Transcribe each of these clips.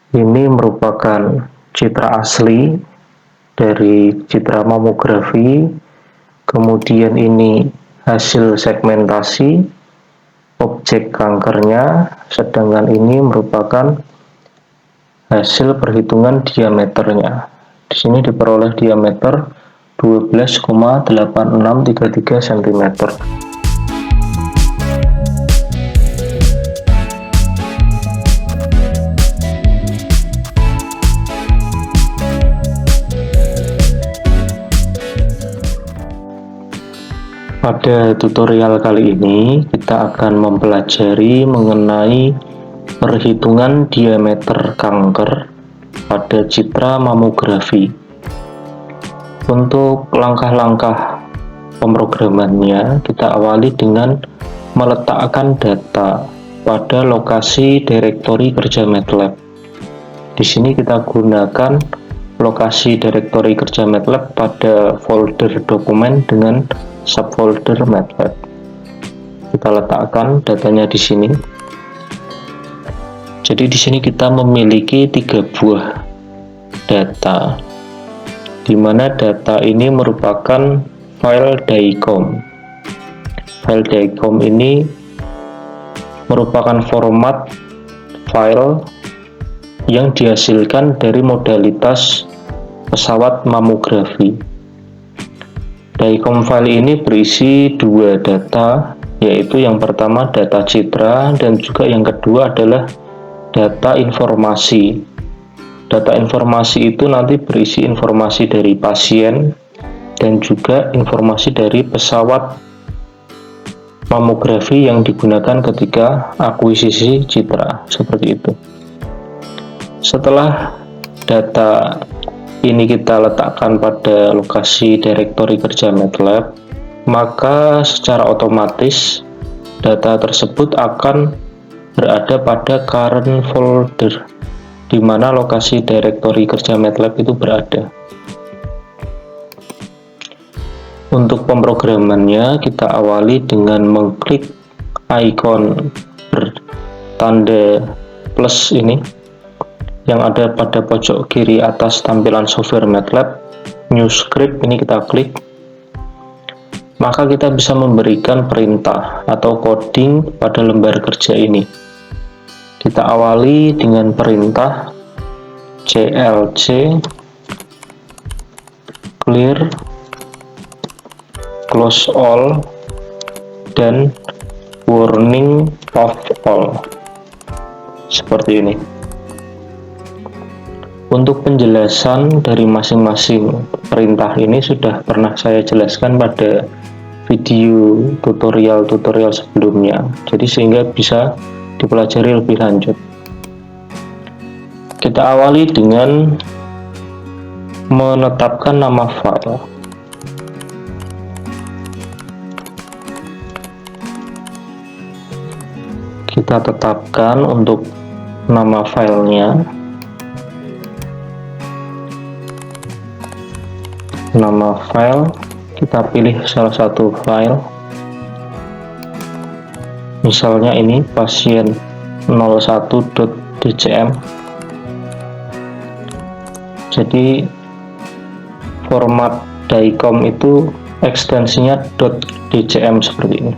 Ini merupakan citra asli dari citra mamografi, kemudian ini hasil segmentasi objek kankernya, sedangkan ini merupakan hasil perhitungan diameternya. Di sini diperoleh diameter 12,8633 cm. Pada tutorial kali ini, kita akan mempelajari mengenai perhitungan diameter kanker pada citra mamografi. Untuk langkah-langkah pemrogramannya, kita awali dengan meletakkan data pada lokasi direktori kerja MATLAB. Di sini kita gunakan lokasi direktori kerja MATLAB pada folder dokumen dengan subfolder MATLAB. Kita letakkan datanya di sini. Jadi di sini kita memiliki 3 buah data, di mana data ini merupakan file DICOM. File DICOM ini merupakan format file yang dihasilkan dari modalitas pesawat mamografi. DICOM file ini berisi 2 data, yaitu yang pertama data citra dan juga yang kedua adalah data informasi. Data informasi itu nanti berisi informasi dari pasien dan juga informasi dari pesawat mamografi yang digunakan ketika akuisisi citra, seperti itu. Setelah data ini kita letakkan pada lokasi direktori kerja MATLAB, maka secara otomatis data tersebut akan berada pada current folder, di mana lokasi direktori kerja MATLAB itu berada. Untuk pemrogramannya, kita awali dengan mengklik icon bertanda plus ini yang ada pada pojok kiri atas tampilan software MATLAB. New script ini kita klik, maka kita bisa memberikan perintah atau coding pada lembar kerja ini. Kita awali dengan perintah clc clear, close all, dan warning of all, seperti ini. Untuk penjelasan dari masing-masing perintah ini sudah pernah saya jelaskan pada video tutorial sebelumnya, jadi sehingga bisa dipelajari lebih lanjut. Kita awali dengan menetapkan nama file. Kita tetapkan untuk nama filenya. Nama file, kita pilih salah satu file. Misalnya ini pasien 01.dcm. Jadi format DICOM itu ekstensinya .dcm seperti ini.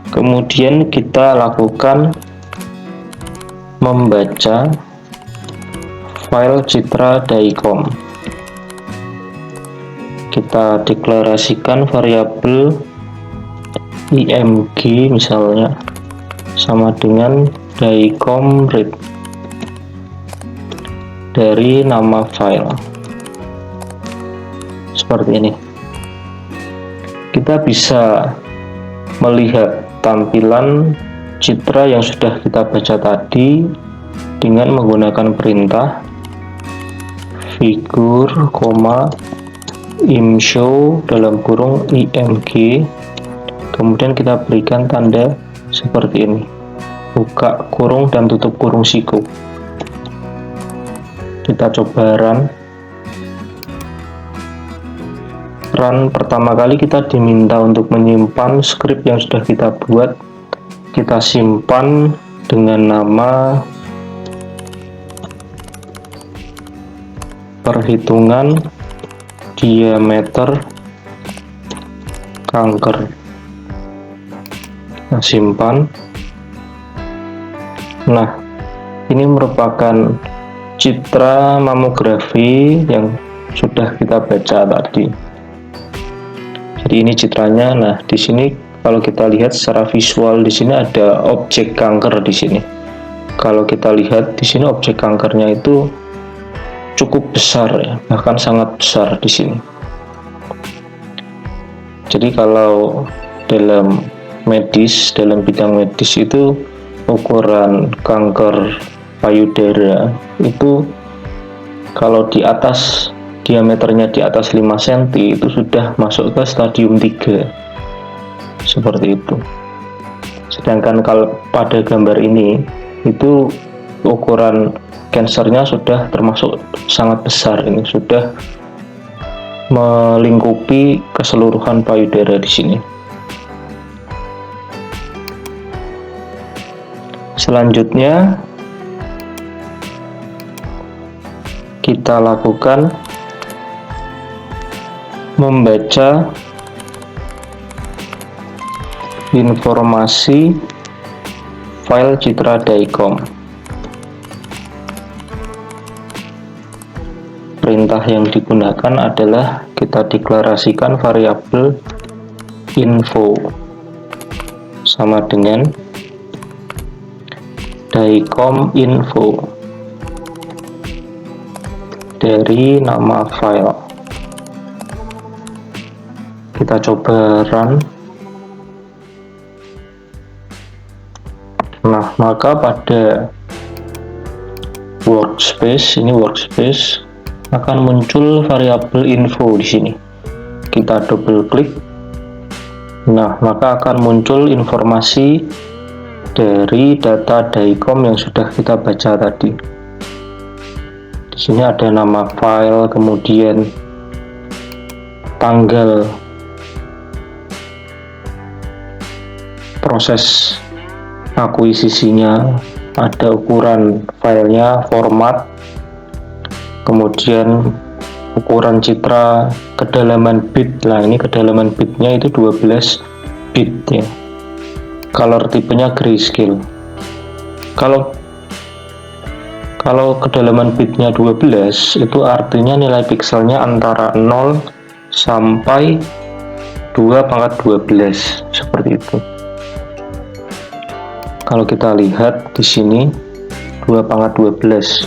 Kemudian kita lakukan membaca file citra DICOM. Kita deklarasikan variabel img misalnya sama dengan DICOM read dari nama file, seperti ini. Kita bisa melihat tampilan citra yang sudah kita baca tadi dengan menggunakan perintah figur, imshow dalam kurung img, kemudian kita berikan tanda seperti ini, buka kurung dan tutup kurung siku. Kita coba run. Pertama kali kita diminta untuk menyimpan skrip yang sudah kita buat. Kita simpan dengan nama perhitungan diameter kanker. Nah, simpan. Nah, ini merupakan citra mamografi yang sudah kita baca tadi. Jadi ini citranya. Nah, di sini kalau kita lihat secara visual, di sini ada objek kanker di sini. Kalau kita lihat di sini objek kankernya itu cukup besar ya, bahkan sangat besar di sini. Jadi kalau dalam medis, dalam bidang medis itu ukuran kanker payudara itu kalau di atas diameternya di atas 5 cm itu sudah masuk ke stadium 3 seperti itu. Sedangkan kalau pada gambar ini itu ukuran kansernya sudah termasuk sangat besar, ini sudah melingkupi keseluruhan payudara di sini. Selanjutnya kita lakukan membaca informasi file citra DICOM. Perintah yang digunakan adalah kita deklarasikan variabel info sama dengan DICOM info dari nama file. Kita coba run. Nah, maka pada workspace, ini workspace, akan muncul variabel info di sini. Kita double klik. Nah, maka akan muncul informasi dari data DICOM yang sudah kita baca tadi. Di sini ada nama file, kemudian tanggal proses akuisisinya, ada ukuran filenya, format, kemudian ukuran citra, kedalaman bit. Nah, ini kedalaman bitnya itu 12 bit ya. Color tipenya grayscale. Kalau kedalaman bitnya 12 itu artinya nilai pixelnya antara 0 sampai 2/12 seperti itu. Kalau kita lihat di sini 2/12,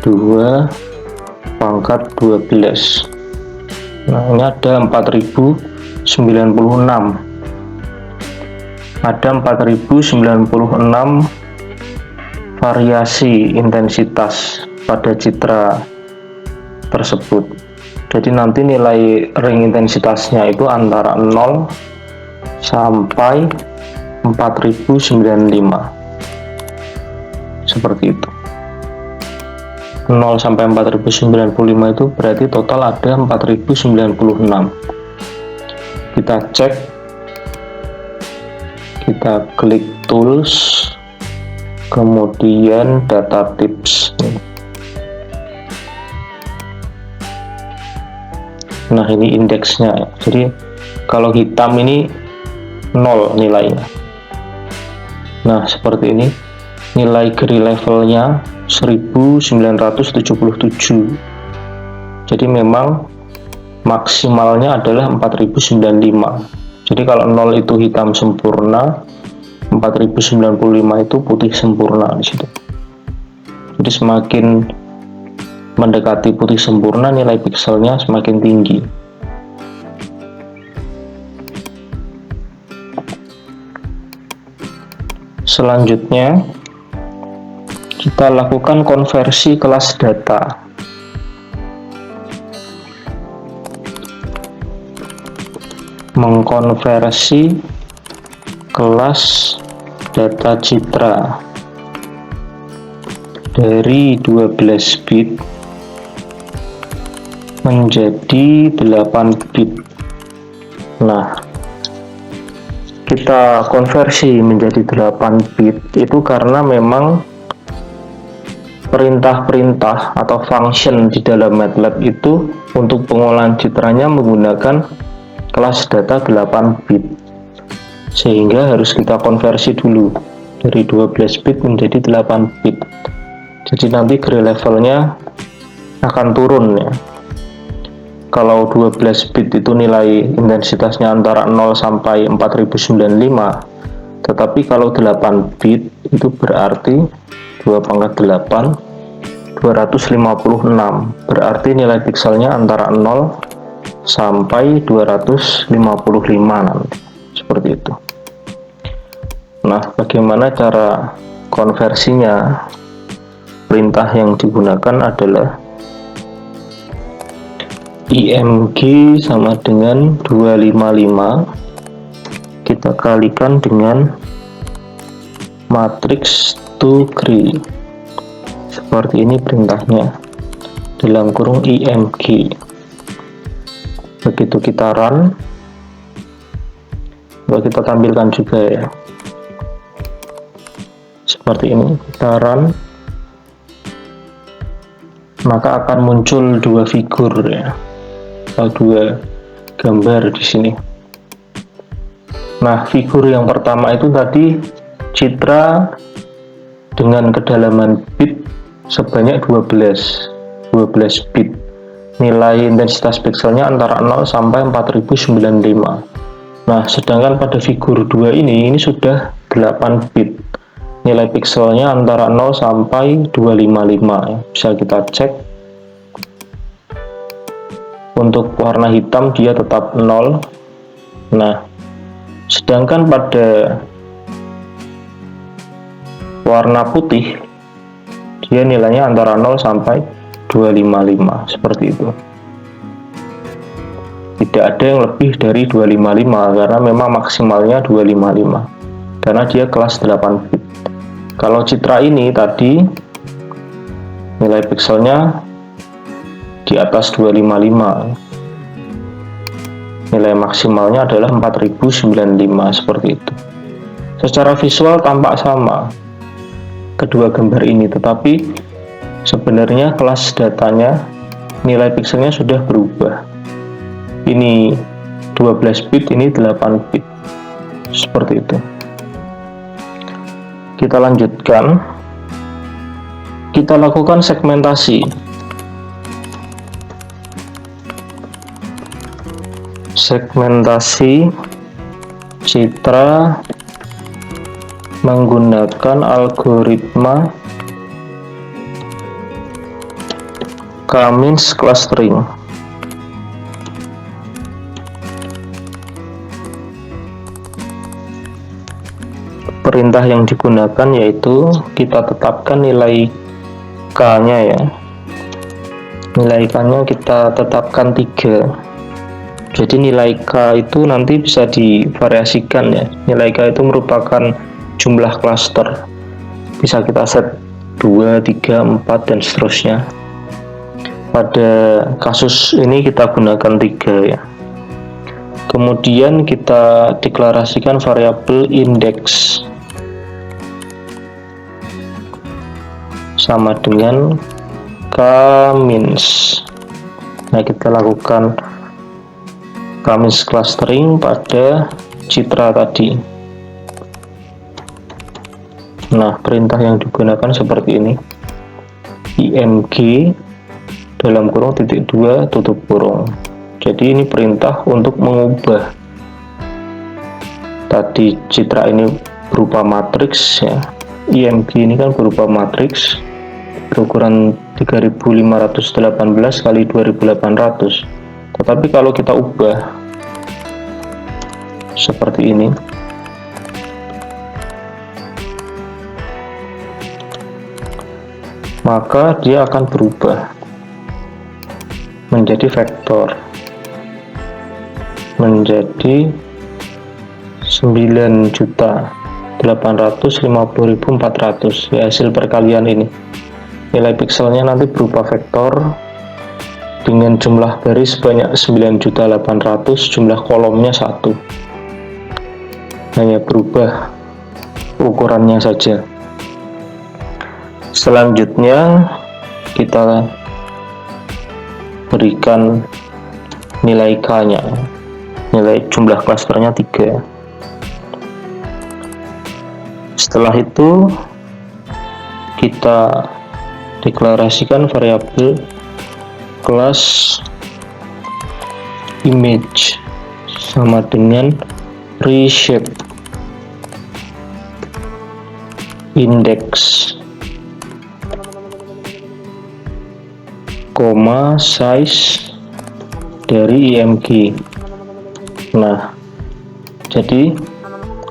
2/12. Nah, ini ada 4096. Ada 4096 variasi intensitas pada citra tersebut. Jadi nanti nilai ring intensitasnya itu antara 0 sampai 4095 seperti itu. 0 sampai 4095 itu berarti total ada 4096. Kita cek, kita klik tools, kemudian data tips. Nah, ini indeksnya. Jadi kalau hitam ini 0 nilainya. Nah, seperti ini. Nilai gray levelnya 1977. Jadi memang maksimalnya adalah 4095. Jadi kalau 0 itu hitam sempurna, 4095 itu putih sempurna di situ. Jadi semakin mendekati putih sempurna, nilai pixelnya semakin tinggi. Selanjutnya kita lakukan konversi kelas data. Mengkonversi kelas data citra dari 12 bit menjadi 8 bit. Nah, kita konversi menjadi 8 bit itu karena memang perintah-perintah atau function di dalam MATLAB itu untuk pengolahan citranya menggunakan kelas data 8 bit, sehingga harus kita konversi dulu dari 12 bit menjadi 8 bit. Jadi nanti gray levelnya akan turun ya. Kalau 12 bit itu nilai intensitasnya antara 0 sampai 4095, tetapi kalau 8 bit itu berarti 2 pangkat 8 256, berarti nilai pikselnya antara 0 sampai 255 nanti, seperti itu. Nah, bagaimana cara konversinya? Perintah yang digunakan adalah IMG sama dengan 255 kita kalikan dengan matriks to gray. Seperti ini perintahnya, dalam kurung IMG. Begitu kita run, coba kita tampilkan juga ya, seperti ini. Kita run, maka akan muncul dua figur ya, atau dua gambar di sini. Nah, figur yang pertama itu tadi citra dengan kedalaman bit sebanyak 12 bit. Nilai intensitas pikselnya antara 0 sampai 4095. Nah, sedangkan pada figur 2 ini sudah 8 bit. Nilai pikselnya antara 0 sampai 255 ya. Bisa kita cek. Untuk warna hitam dia tetap 0. Nah, sedangkan pada warna putih dia nilainya antara 0 sampai 255, seperti itu. Tidak ada yang lebih dari 255 karena memang maksimalnya 255 karena dia kelas 8 bit. Kalau citra ini tadi nilai pikselnya di atas 255, nilai maksimalnya adalah 4095, seperti itu. Secara visual tampak sama kedua gambar ini, tetapi sebenarnya kelas datanya nilai pikselnya sudah berubah. Ini 12 bit, ini 8 bit, seperti itu. Kita lanjutkan, kita lakukan segmentasi. Segmentasi citra menggunakan algoritma K-means clustering. Perintah yang digunakan yaitu kita tetapkan nilai K-nya ya. Nilai K-nya kita tetapkan 3. Jadi nilai K itu nanti bisa divariasikan ya. Nilai K itu merupakan jumlah cluster. Bisa kita set 2, 3, 4 dan seterusnya. Pada kasus ini kita gunakan 3 ya. Kemudian kita deklarasikan variabel index sama dengan K-means. Nah, kita lakukan K-means clustering pada citra tadi. Nah, perintah yang digunakan seperti ini. IMG dalam kurung titik 2 tutup kurung. Jadi ini perintah untuk mengubah tadi citra ini berupa matriks ya. IMG ini kan berupa matriks berukuran 3518 kali 2800. Tetapi kalau kita ubah seperti ini, maka dia akan berubah menjadi vektor, menjadi 9.850.400 ya, hasil perkalian ini. Nilai pikselnya nanti berupa vektor dengan jumlah baris sebanyak 9.800, jumlah kolomnya 1. Hanya berubah ukurannya saja. Selanjutnya kita berikan nilai K-nya, nilai jumlah klasternya 3. Setelah itu kita deklarasikan variabel kelas image sama dengan reshape index koma size dari img. Nah, jadi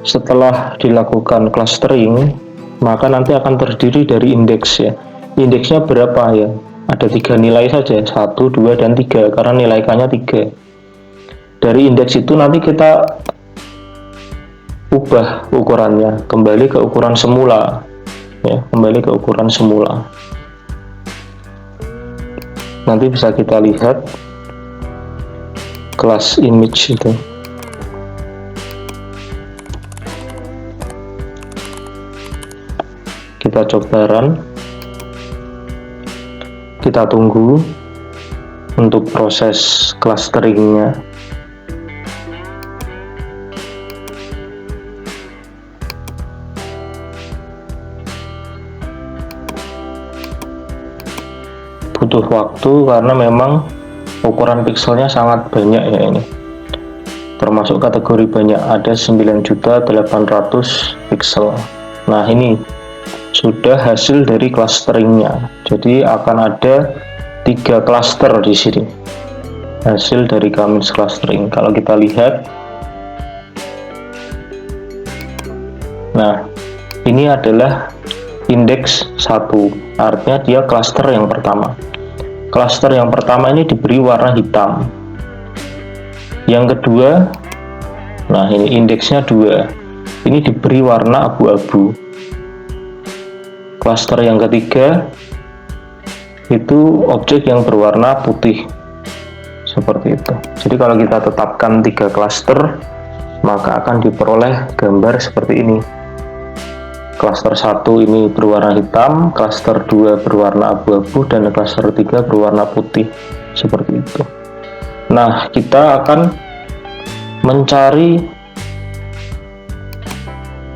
setelah dilakukan clustering, maka nanti akan terdiri dari indeks ya. Indeksnya berapa ya? Ada 3 nilai saja, 1, 2, dan 3, karena nilai K-nya 3. Dari indeks itu nanti kita ubah ukurannya, kembali ke ukuran semula ya, kembali ke ukuran semula. Nanti bisa kita lihat kelas image itu. Kita coba run, kita tunggu untuk proses clusteringnya. Butuh waktu karena memang ukuran pixelnya sangat banyak ya ini, termasuk kategori banyak, ada 9.800.000 pixel. Nah, ini sudah hasil dari clusteringnya, jadi akan ada 3 cluster di sini, hasil dari K-means clustering. Kalau kita lihat, nah ini adalah indeks 1, artinya dia cluster yang pertama. Cluster yang pertama ini diberi warna hitam. Yang kedua, nah ini indeksnya 2, ini diberi warna abu-abu. Cluster yang ketiga itu objek yang berwarna putih, seperti itu. Jadi kalau kita tetapkan 3 cluster, maka akan diperoleh gambar seperti ini. Cluster 1 ini berwarna hitam, cluster 2 berwarna abu-abu, dan cluster 3 berwarna putih, seperti itu. Nah, kita akan mencari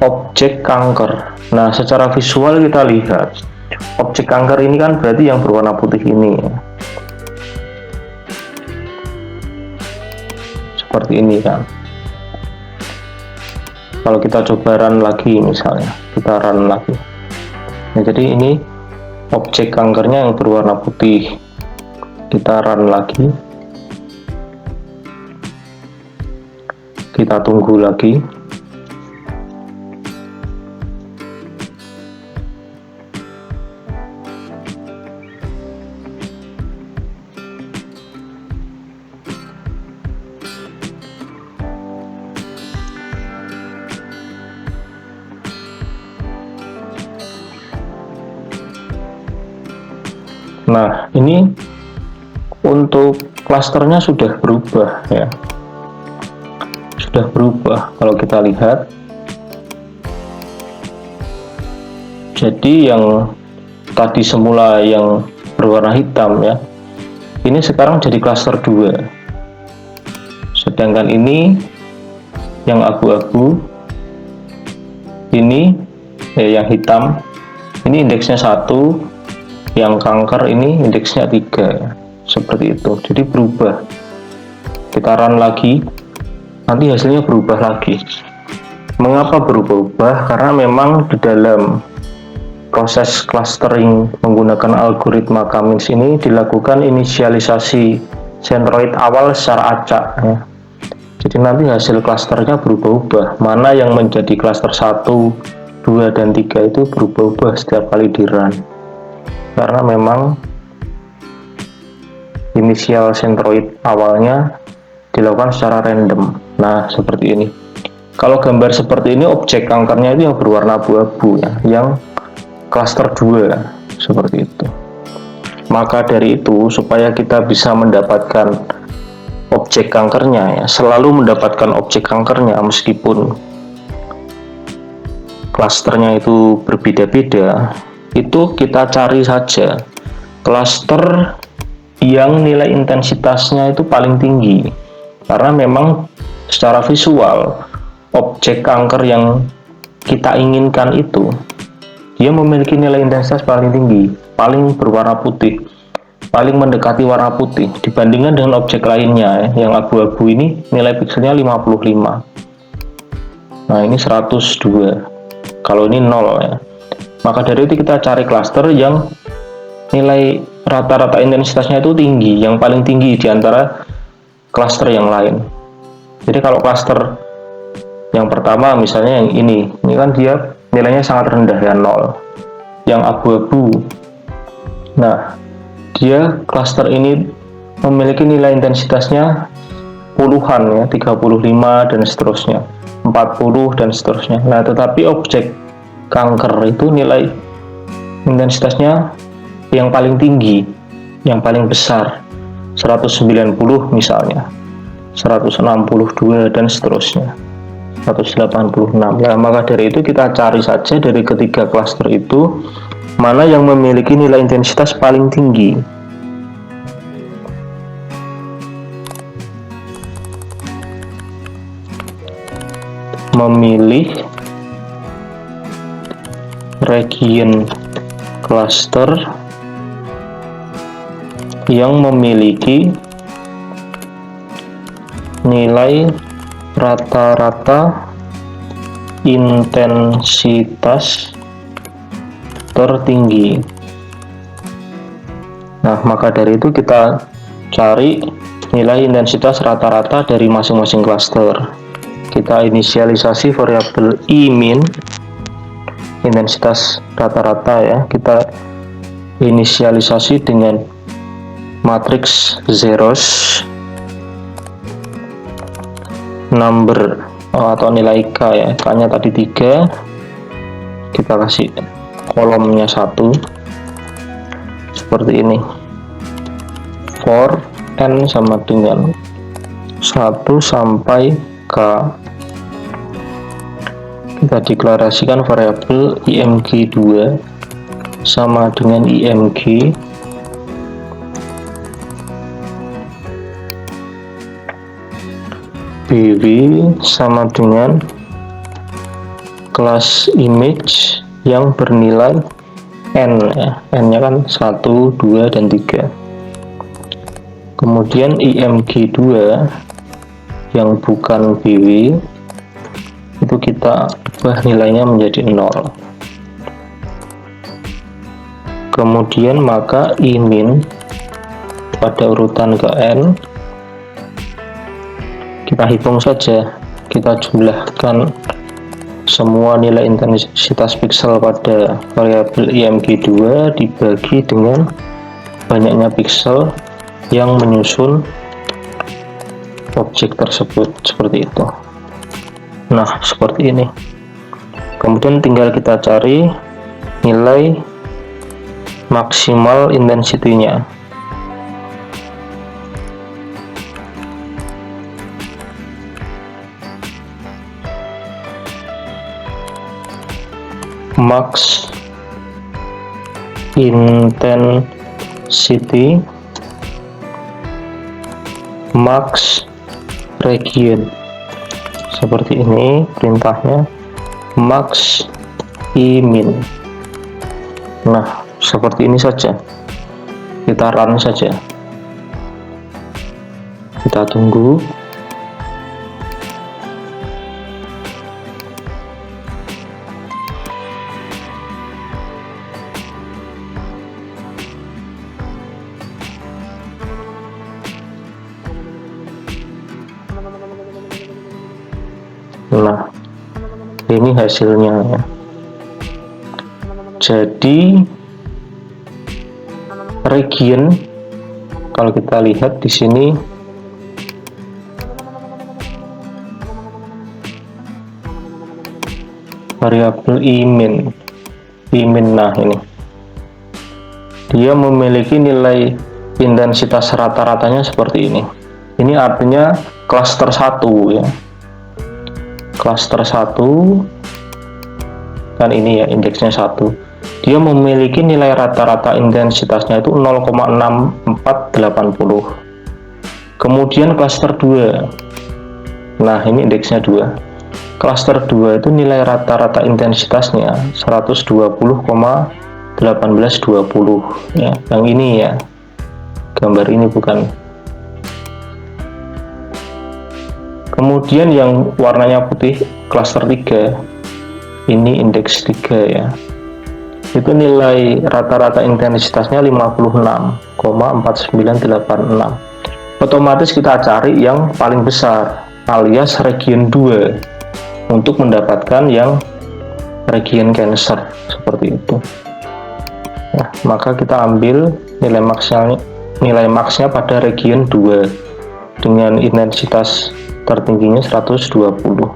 objek kanker. Nah, secara visual kita lihat objek kanker ini kan berarti yang berwarna putih ini, seperti ini kan. Kalau kita coba run lagi, misalnya kita run lagi, nah, jadi ini objek kankernya yang berwarna putih. Kita run lagi, kita tunggu lagi. Nah, ini untuk klasternya sudah berubah ya, sudah berubah. Kalau kita lihat, jadi yang tadi semula yang berwarna hitam ya, ini sekarang jadi klaster 2. Sedangkan ini yang abu-abu, ini yang hitam, ini indeksnya 1, yang kanker ini indeksnya 3, seperti itu. Jadi berubah. Kita run lagi, nanti hasilnya berubah lagi. Mengapa berubah-ubah? Karena memang di dalam proses clustering menggunakan algoritma K-means ini dilakukan inisialisasi centroid awal secara acak ya. Jadi nanti hasil klasternya berubah-ubah. Mana yang menjadi klaster 1, 2, dan 3 itu berubah-ubah setiap kali di run, karena memang inisial centroid awalnya dilakukan secara random. Nah, seperti ini. Kalau gambar seperti ini, objek kankernya itu yang berwarna abu-abu ya, yang klaster 2, seperti itu. Maka dari itu, supaya kita bisa mendapatkan objek kankernya ya, selalu mendapatkan objek kankernya meskipun klasternya itu berbeda-beda, itu kita cari saja klaster yang nilai intensitasnya itu paling tinggi, karena memang secara visual objek kanker yang kita inginkan itu dia memiliki nilai intensitas paling tinggi, paling berwarna putih, paling mendekati warna putih dibandingkan dengan objek lainnya yang abu-abu ini nilai pikselnya 55. Nah ini 102, kalau ini 0 ya. Maka dari itu kita cari klaster yang nilai rata-rata intensitasnya itu tinggi, yang paling tinggi di antara klaster yang lain. Jadi kalau klaster yang pertama misalnya yang ini kan dia nilainya sangat rendah ya, 0. Yang abu-abu, nah dia klaster ini memiliki nilai intensitasnya puluhan ya, 35 dan seterusnya, 40 dan seterusnya. Nah tetapi objek kanker itu nilai intensitasnya yang paling tinggi, yang paling besar, 190 misalnya, 162 dan seterusnya, 186. Ya, maka dari itu kita cari saja dari ketiga klaster itu mana yang memiliki nilai intensitas paling tinggi. Memilih region cluster yang memiliki nilai rata-rata intensitas tertinggi. Nah, maka dari itu kita cari nilai intensitas rata-rata dari masing-masing klaster. Kita inisialisasi variabel I-min, intensitas rata-rata ya, kita inisialisasi dengan matriks zeros number atau nilai K ya, K nya tadi 3, kita kasih kolomnya 1 seperti ini, for n sama dengan 1 sampai K. Kita deklarasikan variabel img2 sama dengan img bw sama dengan kelas image yang bernilai n ya, n nya kan 1, 2, dan 3. Kemudian img2 yang bukan bw itu kita ubah nilainya menjadi 0. Kemudian maka I-min pada urutan ke n kita hitung saja, kita jumlahkan semua nilai intensitas piksel pada variabel img2 dibagi dengan banyaknya piksel yang menyusun objek tersebut, seperti itu. Nah, seperti ini. Kemudian tinggal kita cari nilai maksimal intensity-nya. Max intensity max region, seperti ini perintahnya, max I-min. Nah, seperti ini saja, kita run saja, kita tunggu. Nah, ini hasilnya ya. Jadi region, kalau kita lihat di sini variabel I-min, nah ini dia memiliki nilai intensitas rata-ratanya seperti ini. Ini artinya klaster 1 ya. Klaster 1 kan ini ya, indeksnya 1, dia memiliki nilai rata-rata intensitasnya itu 0,6480. Kemudian klaster 2, nah ini indeksnya 2. Klaster 2 itu nilai rata-rata intensitasnya 120,1820 ya. Yang ini ya, gambar ini bukan. Kemudian yang warnanya putih klaster 3, ini indeks 3 ya. Itu nilai rata-rata intensitasnya 56,4986. Otomatis kita cari yang paling besar alias region 2 untuk mendapatkan yang region Cancer seperti itu. Nah, maka kita ambil nilai maksnya pada region 2 dengan intensitas tertingginya 120.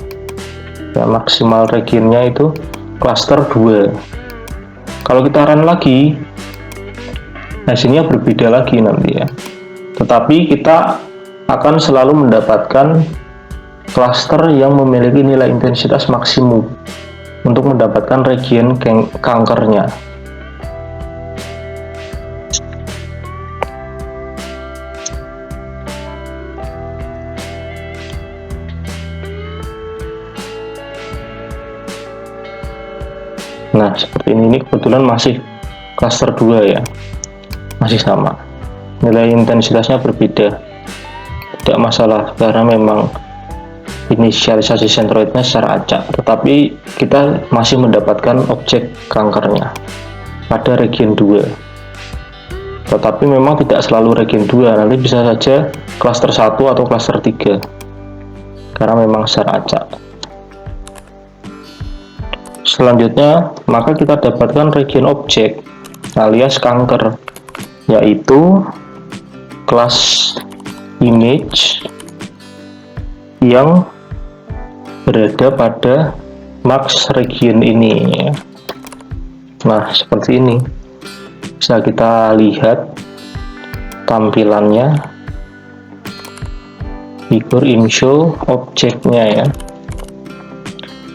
Ya, maksimal regionnya itu klaster 2. Kalau kita run lagi, hasilnya berbeda lagi nanti ya. Tetapi kita akan selalu mendapatkan klaster yang memiliki nilai intensitas maksimum untuk mendapatkan region kankernya. Nah, seperti ini kebetulan masih klaster 2 ya. Masih sama. Nilai intensitasnya berbeda. Tidak masalah karena memang inisialisasi sentroidnya secara acak, tetapi kita masih mendapatkan objek kankernya pada region 2. Tetapi memang tidak selalu region 2, nanti bisa saja klaster 1 atau klaster 3 karena memang secara acak. Selanjutnya, maka kita dapatkan region objek alias kanker, yaitu kelas image yang berada pada max region ini. Nah, seperti ini bisa kita lihat tampilannya, figur inshow objeknya ya,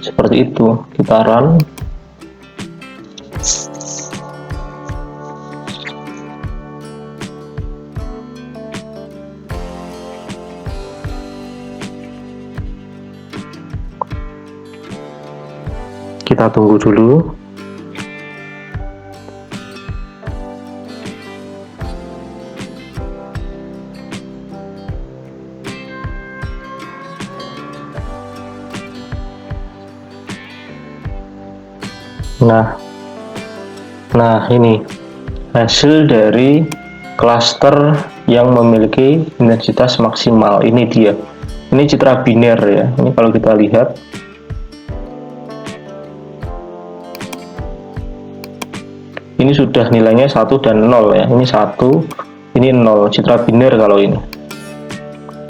seperti itu. Kita run. Kita tunggu dulu. Nah ini hasil dari klaster yang memiliki intensitas maksimal. Ini dia. Ini citra biner ya. Ini kalau kita lihat, ini sudah nilainya 1 dan 0 ya. Ini 1, ini 0, citra biner kalau ini.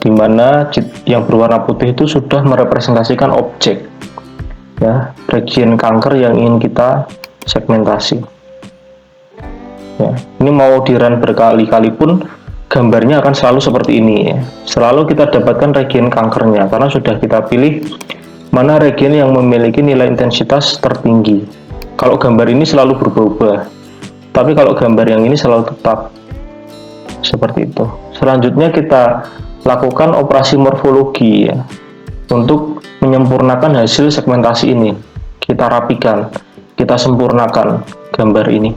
Dimana yang berwarna putih itu sudah merepresentasikan objek ya, region kanker yang ingin kita segmentasi. Ya, ini mau di run berkali-kali pun gambarnya akan selalu seperti ini ya. Selalu kita dapatkan region kankernya karena sudah kita pilih mana region yang memiliki nilai intensitas tertinggi. Kalau gambar ini selalu berubah-ubah, tapi kalau gambar yang ini selalu tetap seperti itu. Selanjutnya kita lakukan operasi morfologi ya, untuk menyempurnakan hasil segmentasi ini. Kita rapikan, kita sempurnakan gambar ini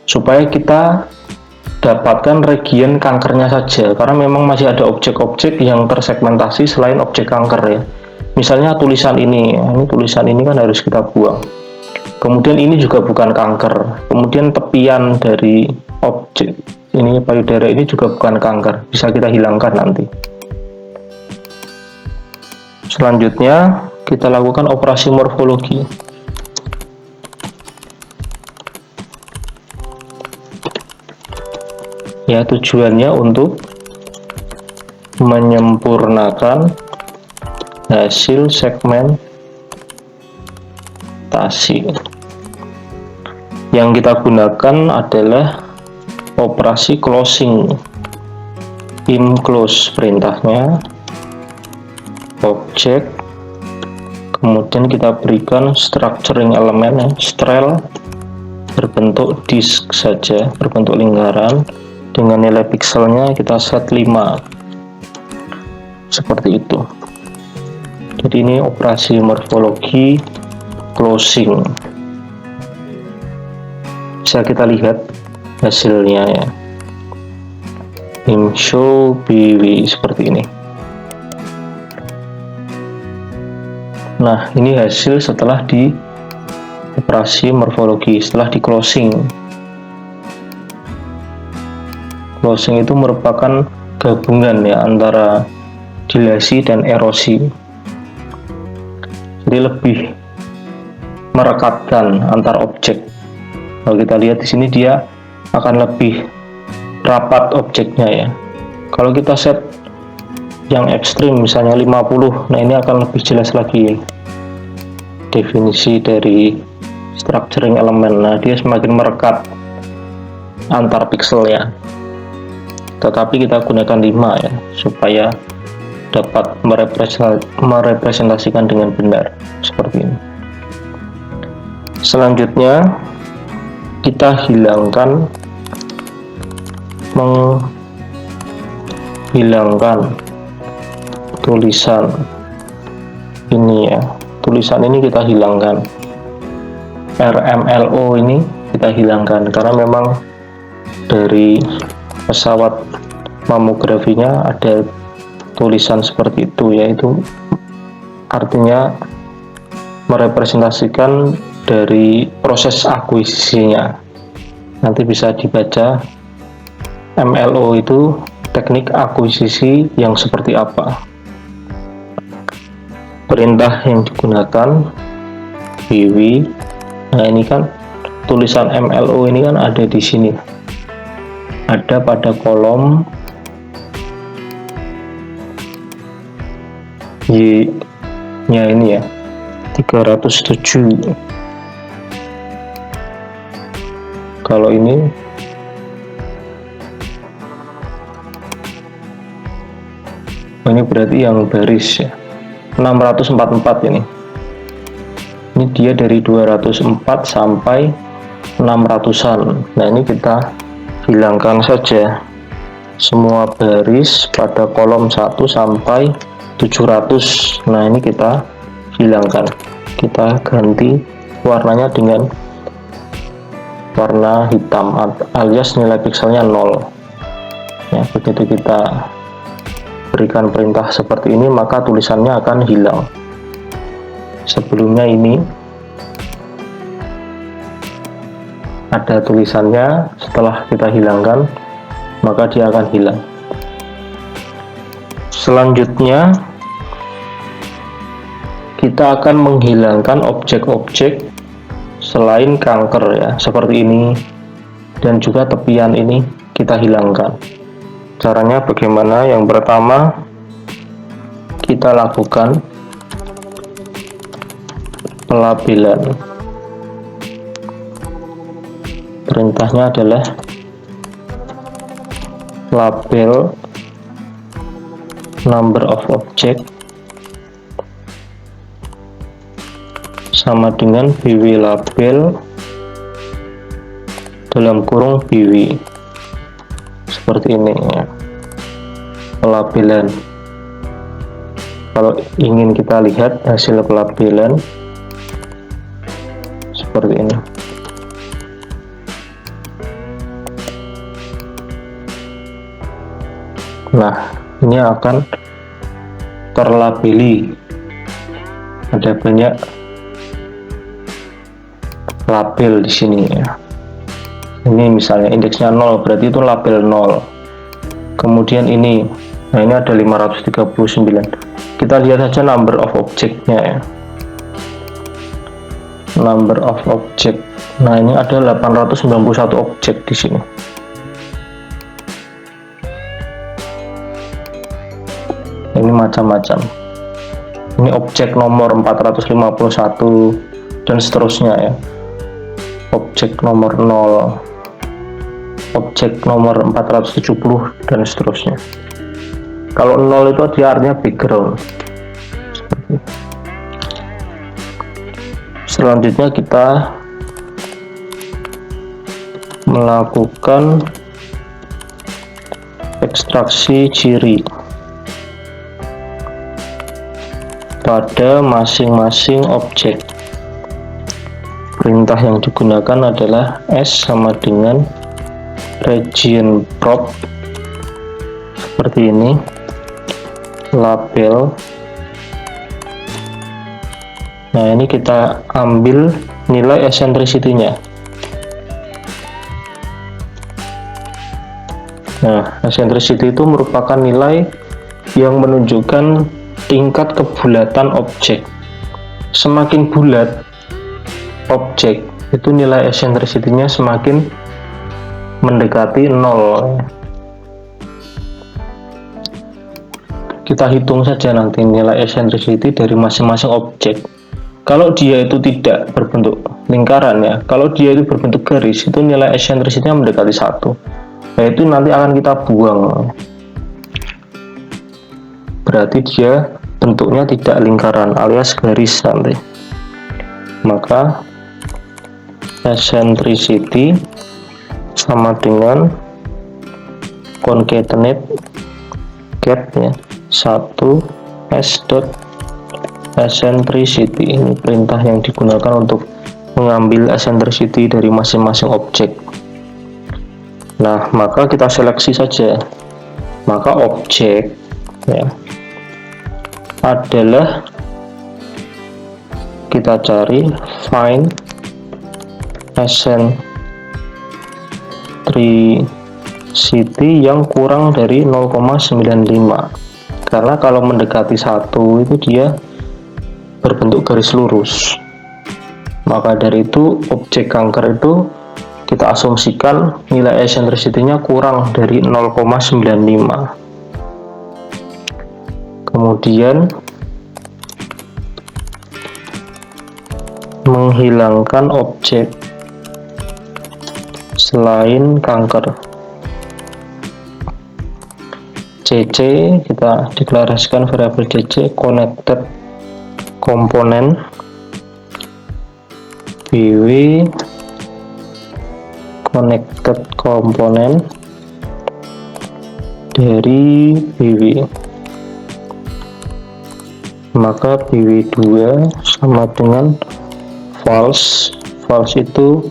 supaya kita dapatkan region kankernya saja, karena memang masih ada objek-objek yang tersegmentasi selain objek kanker ya. Misalnya tulisan ini ya, ini tulisan ini kan harus kita buang. Kemudian ini juga bukan kanker. Kemudian tepian dari objek ini, payudara ini juga bukan kanker, bisa kita hilangkan nanti. Selanjutnya kita lakukan operasi morfologi. Ya, tujuannya untuk menyempurnakan hasil segmentasi. Yang kita gunakan adalah operasi closing, close perintahnya, objek, kemudian kita berikan structuring elemen strel berbentuk disk saja, berbentuk lingkaran dengan nilai pikselnya kita set 5 seperti itu. Jadi ini operasi morfologi closing. Bisa kita lihat hasilnya ya, show BW seperti ini. Nah, ini hasil setelah di operasi morfologi, setelah di closing. Closing itu merupakan gabungan ya antara dilasi dan erosi. Jadi lebih merekatkan antar objek. Kalau kita lihat di sini dia akan lebih rapat objeknya ya. Kalau kita set yang ekstrim misalnya 50, nah ini akan lebih jelas lagi ya, definisi dari structuring elemen. Nah, dia semakin merekat antar pixelnya, tetapi kita gunakan 5 ya, supaya dapat merepresentasikan dengan benar seperti ini. Selanjutnya kita menghilangkan tulisan ini ya. Tulisan ini kita hilangkan, RMLO ini kita hilangkan, karena memang dari pesawat mamografinya ada tulisan seperti itu, yaitu artinya merepresentasikan dari proses akuisisinya. Nanti bisa dibaca MLO itu teknik akuisisi yang seperti apa. Perintah yang digunakan BW. Nah, ini kan tulisan MLO ini kan ada di sini. Ada pada kolom Y-nya ini ya, 307. Kalau ini berarti yang baris ya, 644 ini. Ini dia dari 204 sampai 600-an. Nah, ini kita hilangkan saja semua baris pada kolom 1 sampai 700. Nah, ini kita hilangkan. Kita ganti warnanya dengan warna hitam alias nilai pikselnya 0 ya. Begitu kita berikan perintah seperti ini, maka tulisannya akan hilang. Sebelumnya ini ada tulisannya, setelah kita hilangkan maka dia akan hilang. Selanjutnya kita akan menghilangkan objek-objek selain kanker ya, seperti ini, dan juga tepian ini kita hilangkan. Caranya bagaimana? Yang pertama, kita lakukan pelabelan. Perintahnya adalah label number of object sama dengan BW label dalam kurung BW, seperti ini ya, pelabelan. Kalau ingin kita lihat hasil pelabelan seperti ini. Nah, ini akan terlabeli, ada banyak label di sini ya. Ini misalnya indeksnya 0, berarti itu label 0. Kemudian ini, nah ini ada 539. Kita lihat saja number of object-nya ya. Number of object. Nah, ini ada 891 objek di sini. Ini macam-macam. Ini objek nomor 451 dan seterusnya ya. Objek nomor 0, objek nomor 470 dan seterusnya. Kalau 0 itu dia artinya background. Selanjutnya kita melakukan ekstraksi ciri pada masing-masing objek. Perintah yang digunakan adalah S sama dengan region prop seperti ini, label. Nah, ini kita ambil nilai eccentricity-nya. Nah, eccentricity itu merupakan nilai yang menunjukkan tingkat kebulatan objek. Semakin bulat objek, itu nilai eccentricity-nya semakin mendekati 0. Kita hitung saja nanti nilai eccentricity dari masing-masing objek. Kalau dia itu tidak berbentuk lingkaran ya, kalau dia itu berbentuk garis, itu nilai eccentricity-nya mendekati 1. Nah, itu nanti akan kita buang. Berarti dia bentuknya tidak lingkaran alias garis nanti. Maka eccentricity sama dengan concatenate get ya 1 s dot eccentricity. Ini perintah yang digunakan untuk mengambil eccentricity dari masing-masing objek. Nah, maka kita seleksi saja. Maka objek ya adalah, kita cari find eccentricity yang kurang dari 0,95. Karena kalau mendekati 1 itu dia berbentuk garis lurus. Maka dari itu objek kanker itu kita asumsikan nilai eccentricity-nya kurang dari 0,95. Kemudian menghilangkan objek selain kanker. CC kita deklarasikan variabel CC connected komponen BW connected komponen dari BW. Maka BW2 sama dengan false. False itu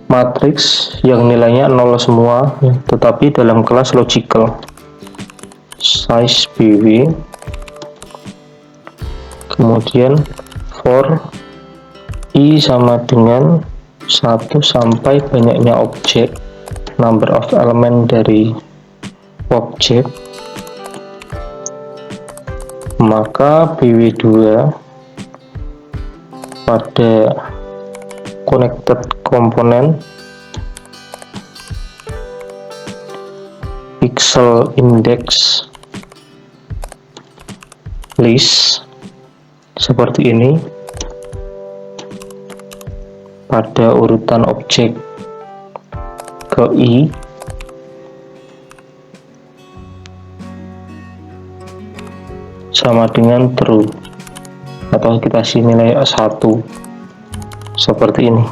matriks yang nilainya 0 semua ya, tetapi dalam kelas logical. Size BW, kemudian for I sama dengan 1 sampai banyaknya objek, number of element dari objek. Maka BW2 pada connected komponen pixel index list seperti ini pada urutan objek ke I sama dengan true, atau kita kasih nilai 1 seperti ini.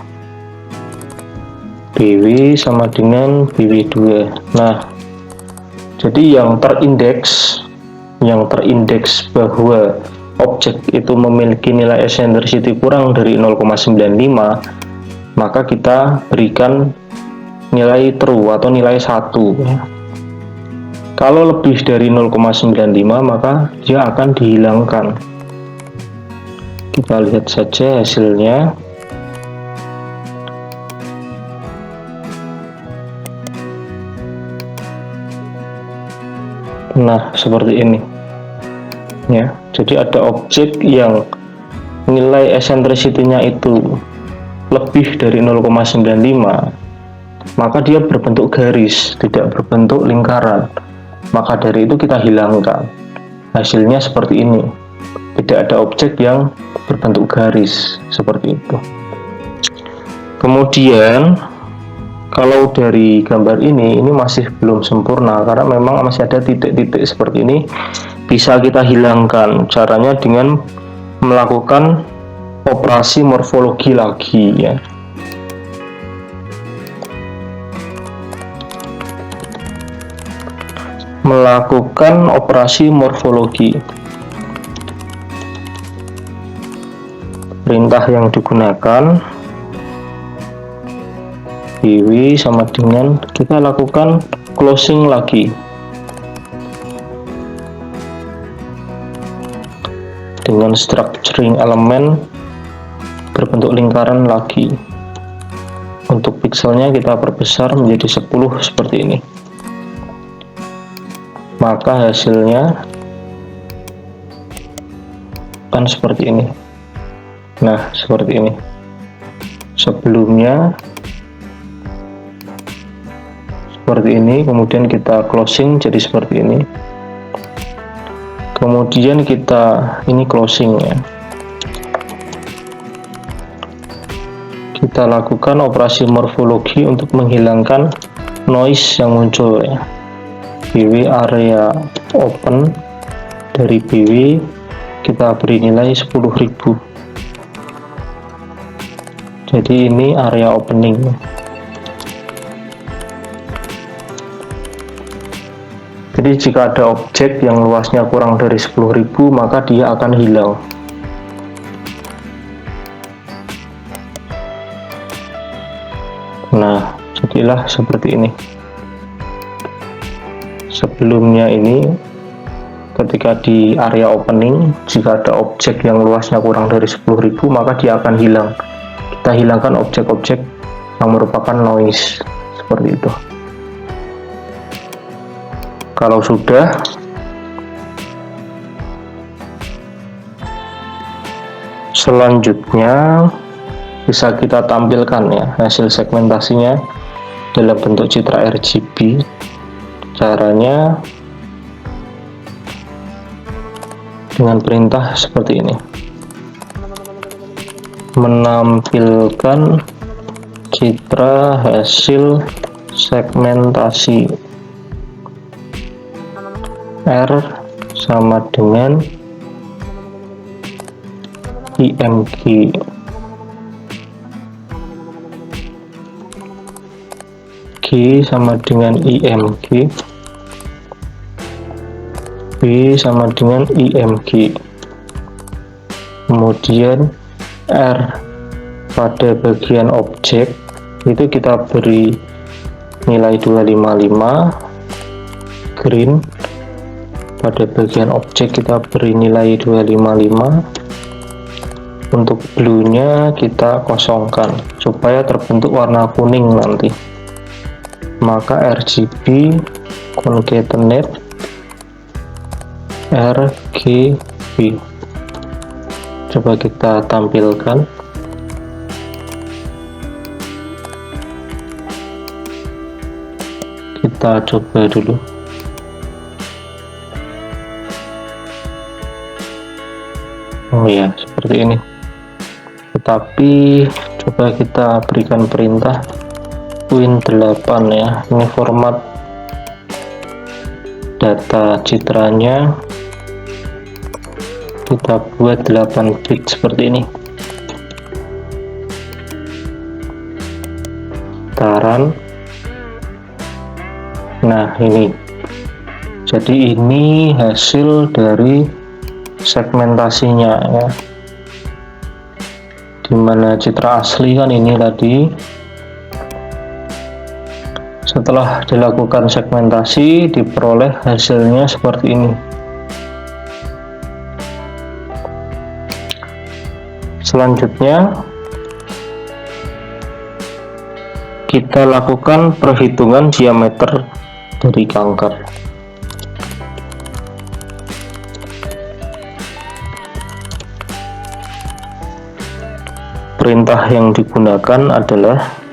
BW sama dengan BW2. Nah, jadi yang terindeks bahwa objek itu memiliki nilai eccentricity kurang dari 0,95, maka kita berikan nilai true atau nilai 1 ya. Kalau lebih dari 0,95 maka dia akan dihilangkan. Kita lihat saja hasilnya. Nah, seperti ini ya. Jadi ada objek yang nilai eccentricity-nya itu lebih dari 0,95, maka dia berbentuk garis, tidak berbentuk lingkaran. Maka dari itu kita hilangkan. Hasilnya seperti ini. Tidak ada objek yang berbentuk garis seperti itu. Kemudian kalau dari gambar ini masih belum sempurna karena memang masih ada titik-titik seperti ini. Bisa kita hilangkan. Caranya dengan melakukan operasi morfologi lagi ya. melakukan operasi morfologi. Perintah yang digunakan PW sama dengan kita lakukan closing lagi dengan structuring elemen berbentuk lingkaran lagi. Untuk pikselnya kita perbesar menjadi 10 seperti ini. Maka hasilnya kan seperti ini. Nah, seperti ini. Sebelumnya seperti ini, kemudian kita closing jadi seperti ini. Kemudian kita ini closing ya. Kita lakukan operasi morfologi untuk menghilangkan noise yang muncul ya. BW area open, dari BW kita beri nilai 10.000. Jadi ini area opening. Jadi jika ada objek yang luasnya kurang dari 10.000 maka dia akan hilang. Nah, jadilah seperti ini. Sebelumnya ini ketika di area opening, jika ada objek yang luasnya kurang dari 10.000 maka dia akan hilang. Kita hilangkan objek-objek yang merupakan noise seperti itu. Kalau sudah, selanjutnya bisa kita tampilkan ya hasil segmentasinya dalam bentuk citra RGB. Caranya dengan perintah seperti ini, menampilkan citra hasil segmentasi R sama dengan IMG. G sama dengan IMG, B sama dengan IMG. Kemudian R pada bagian objek itu kita beri nilai 255, green pada bagian objek kita beri nilai 255, untuk blue nya kita kosongkan supaya terbentuk warna kuning nanti. Maka RGB concatenate RGB. Coba kita tampilkan. Kita coba dulu. Oh ya, seperti ini. Tetapi coba kita berikan perintah Win8 ya. Ini format data citranya kita buat 8 bit seperti ini. Taran. Nah, ini. Jadi ini hasil dari segmentasinya ya. Dimana citra asli kan ini tadi. Setelah dilakukan segmentasi, diperoleh hasilnya seperti ini. Selanjutnya, kita lakukan perhitungan diameter dari kanker. Perintah yang digunakan adalah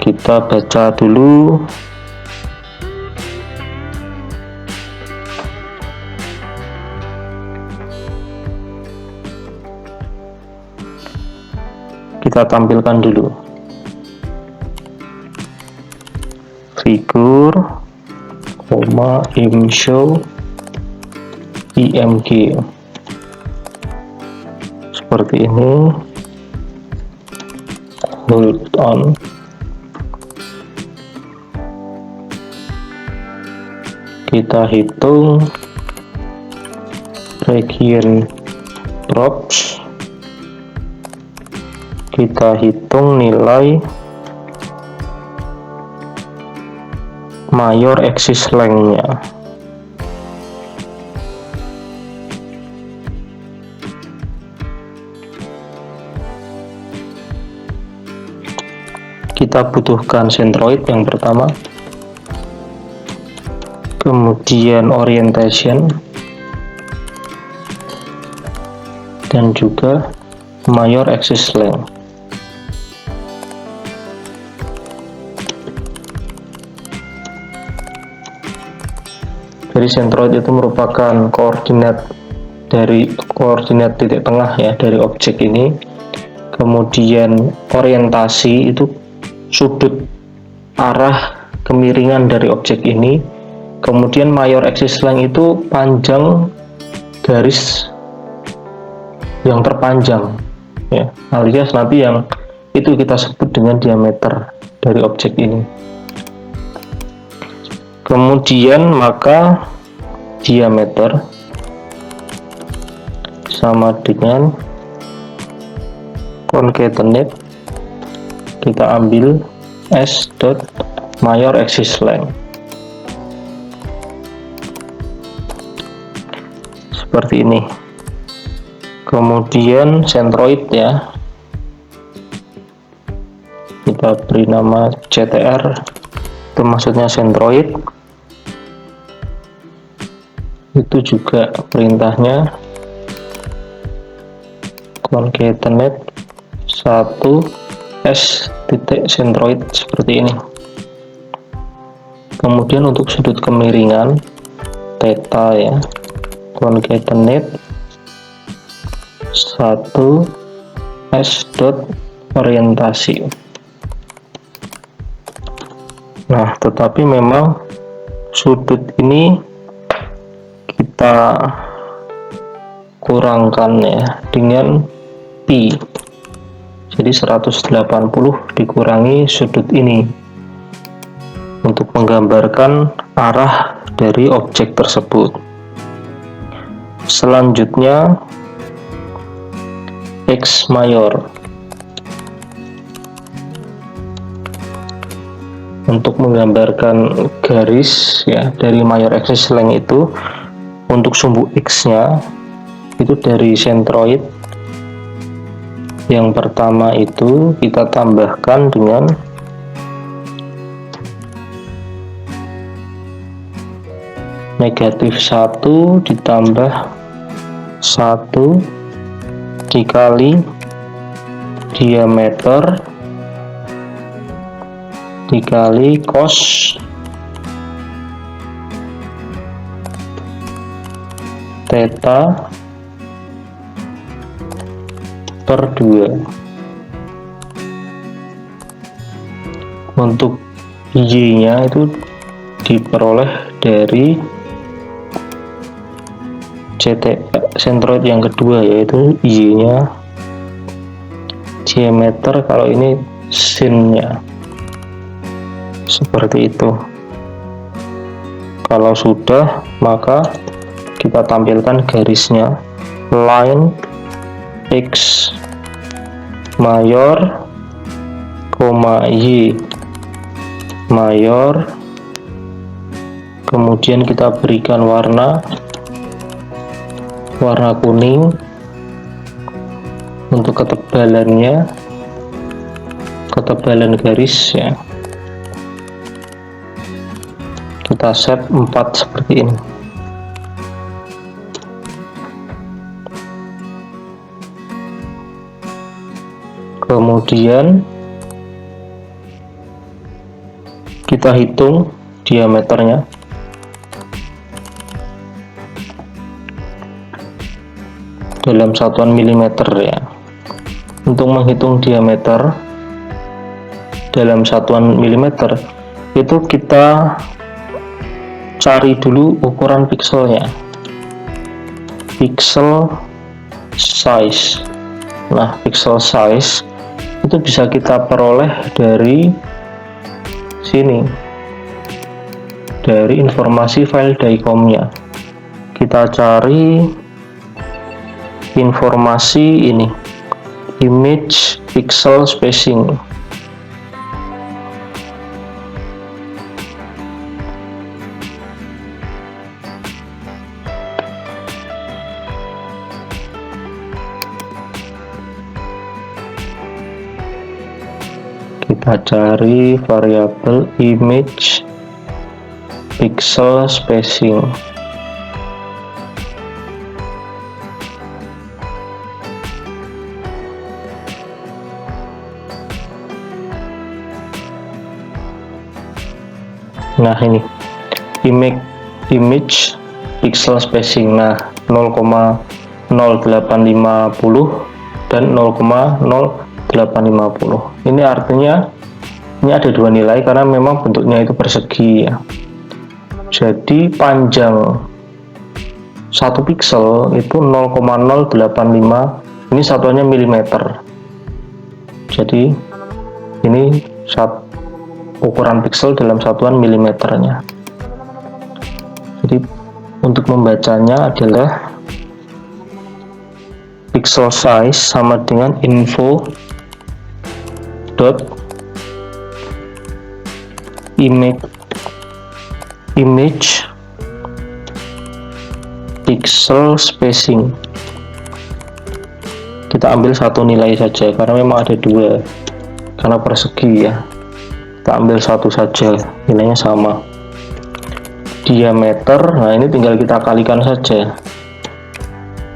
kita baca dulu. Kita tampilkan dulu. Figur, imshow, IMG. Seperti ini. Hold on. kita hitung region props, kita hitung nilai mayor axis length-nya. Kita butuhkan centroid yang pertama, kemudian orientation, dan juga mayor axis length. Jadi centroid itu merupakan koordinat titik tengah ya dari objek ini. Kemudian orientasi itu sudut arah kemiringan dari objek ini. Kemudian mayor axis length itu panjang garis yang terpanjang ya, alias nanti yang itu kita sebut dengan diameter dari objek ini. Kemudian maka diameter sama dengan concatenate, kita ambil S dot mayor axis length seperti ini. Kemudian centroid ya, kita beri nama CTR, itu maksudnya centroid. Itu juga perintahnya concatenate 1 S titik centroid seperti ini. Kemudian untuk sudut kemiringan theta ya, concatenate 1 S dot orientasi. Nah, tetapi memang sudut ini kita kurangkan ya dengan pi. Jadi 180 dikurangi sudut ini untuk menggambarkan arah dari objek tersebut. Selanjutnya X mayor. Untuk menggambarkan garis ya dari mayor axis length itu, untuk sumbu X nya itu dari centroid yang pertama itu kita tambahkan dengan negatif 1 ditambah 1 dikali diameter dikali cos theta per 2. Untuk Y nya itu diperoleh dari centroid yang kedua, yaitu Y nya diameter, kalau ini sin nya seperti itu. Kalau sudah, maka kita tampilkan garisnya, line X mayor, Y mayor, kemudian kita berikan warna kuning untuk ketebalannya, ketebalan garis ya, kita set 4 seperti ini. Kemudian kita hitung diameternya. Dalam satuan milimeter ya. Untuk menghitung diameter dalam satuan milimeter itu kita cari dulu ukuran pikselnya, pixel size. Nah, pixel size itu bisa kita peroleh dari sini. dari informasi file DICOM-nya. Kita cari informasi ini, image pixel spacing. Kita cari variabel image pixel spacing. Nah, ini image pixel spacing. Nah, 0,0850 dan 0,0850. Ini artinya ini ada dua nilai karena memang bentuknya itu persegi ya. Jadi panjang satu pixel itu 0,085, ini satuannya milimeter. Jadi ini ukuran pixel dalam satuan milimeternya. Jadi untuk membacanya adalah pixel size sama dengan info dot image pixel spacing. Kita ambil satu nilai saja karena memang ada dua, karena persegi ya. Kita ambil satu saja, nilainya sama. Diameter, nah ini tinggal kita kalikan saja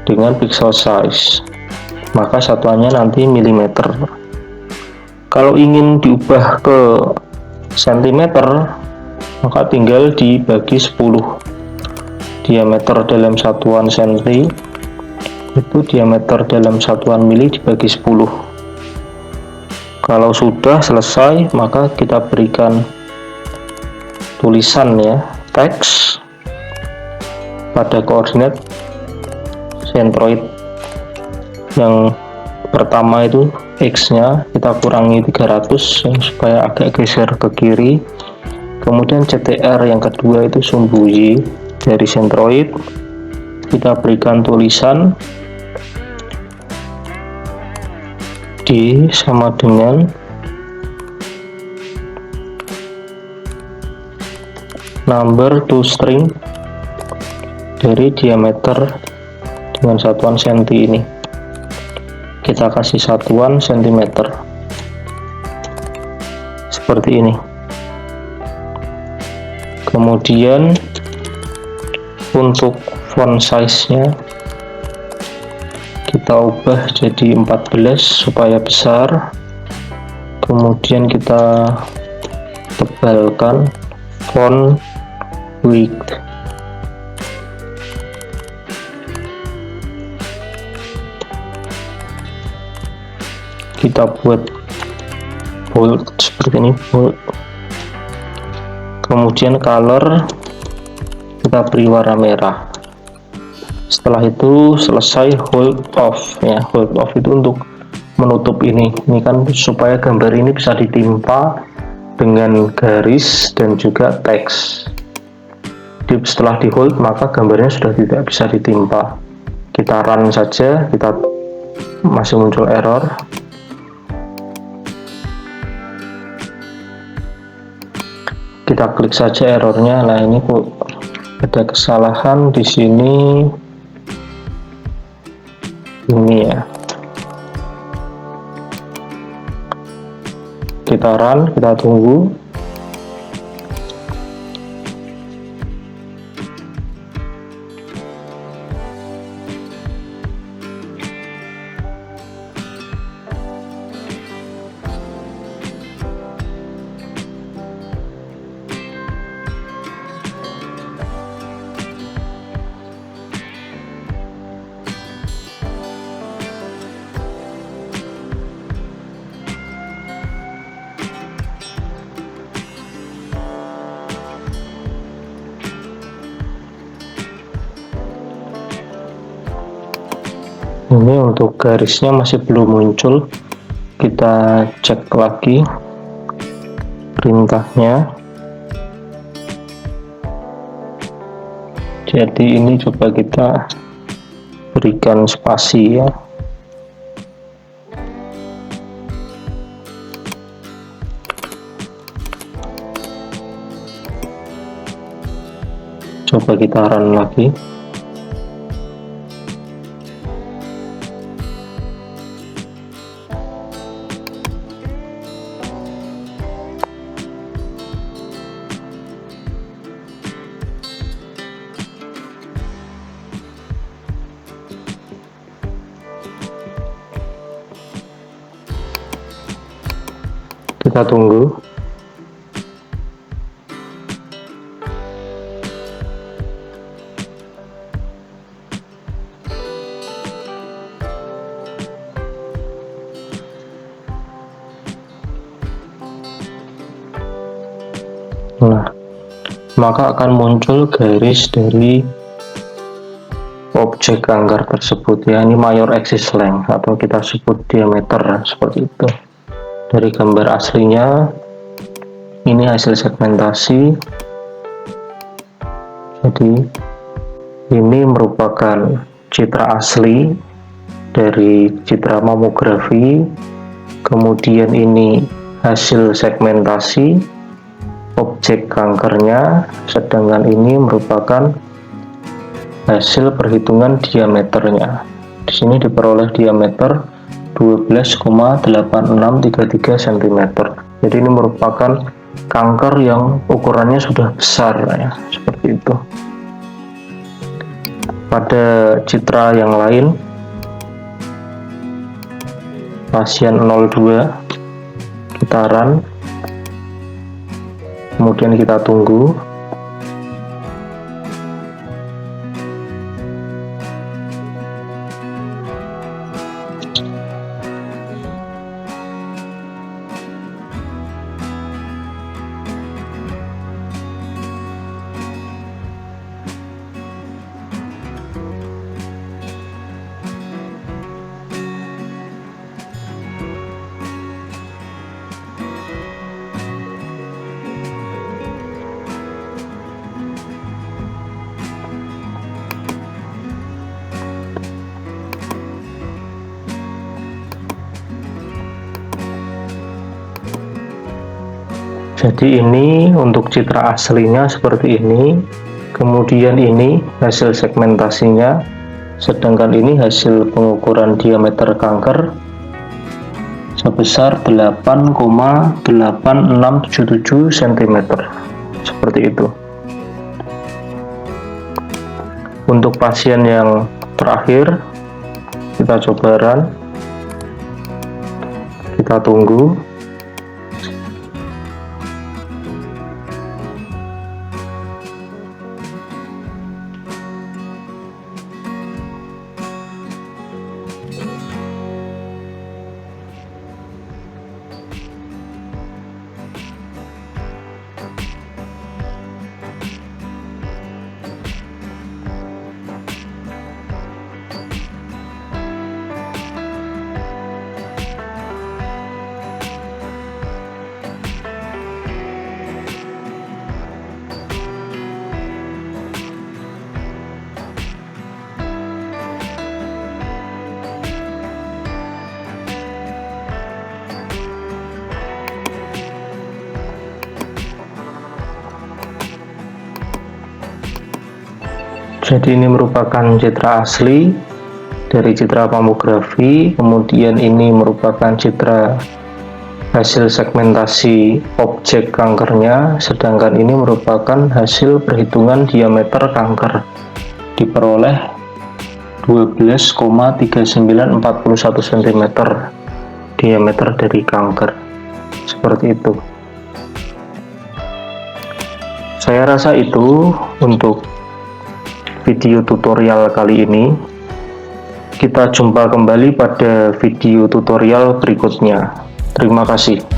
dengan pixel size, maka satuannya nanti milimeter. Kalau ingin diubah ke sentimeter, maka tinggal dibagi 10. Diameter dalam satuan senti itu diameter dalam satuan mili dibagi 10. Kalau sudah selesai, maka kita berikan tulisan ya, teks pada koordinat sentroid yang pertama itu X-nya kita kurangi 300 supaya agak geser ke kiri. Kemudian CTR yang kedua itu sumbu Y dari sentroid, kita berikan tulisan D sama dengan number to string dari diameter dengan satuan senti ini. Kita kasih satuan sentimeter seperti ini. Kemudian untuk font size-nya kita ubah jadi 14 supaya besar. Kemudian kita tebalkan font width. Kita buat bold seperti ini, bold. Kemudian color kita beri warna merah. Setelah itu selesai hold off ya. Hold off itu untuk menutup ini kan supaya gambar ini bisa ditimpa dengan garis dan juga teks. Setelah di hold maka gambarnya sudah tidak bisa ditimpa. Kita run saja, kita masih muncul error. Kita klik saja errornya. Nah, ini kok ada kesalahan di sini. Ini ya. Kita run, kita tunggu. Ini untuk garisnya masih belum muncul. Kita cek lagi perintahnya. Jadi ini coba kita berikan spasi ya. Coba kita run lagi. Kita tunggu. Nah, maka akan muncul garis dari objek kanker tersebut ya. Ini mayor axis length atau kita sebut diameter, seperti itu. Dari gambar aslinya ini hasil segmentasi. Jadi ini merupakan citra asli dari citra mamografi, kemudian ini hasil segmentasi objek kankernya, sedangkan ini merupakan hasil perhitungan diameternya. Di sini diperoleh diameter 12,8633 cm. Jadi ini merupakan kanker yang ukurannya sudah besar ya, seperti itu. Pada citra yang lain, pasien 02, kita run, kemudian kita tunggu. Jadi ini untuk citra aslinya seperti ini, kemudian ini hasil segmentasinya, sedangkan ini hasil pengukuran diameter kanker sebesar 8,8677 cm, seperti itu. Untuk pasien yang terakhir, kita coba run, kita tunggu. Jadi ini merupakan citra asli dari citra mamografi, kemudian ini merupakan citra hasil segmentasi objek kankernya, sedangkan ini merupakan hasil perhitungan diameter kanker, diperoleh 12,3941 cm diameter dari kanker, seperti itu. Saya rasa itu untuk video tutorial kali ini. Kita jumpa kembali pada video tutorial berikutnya. Terima kasih.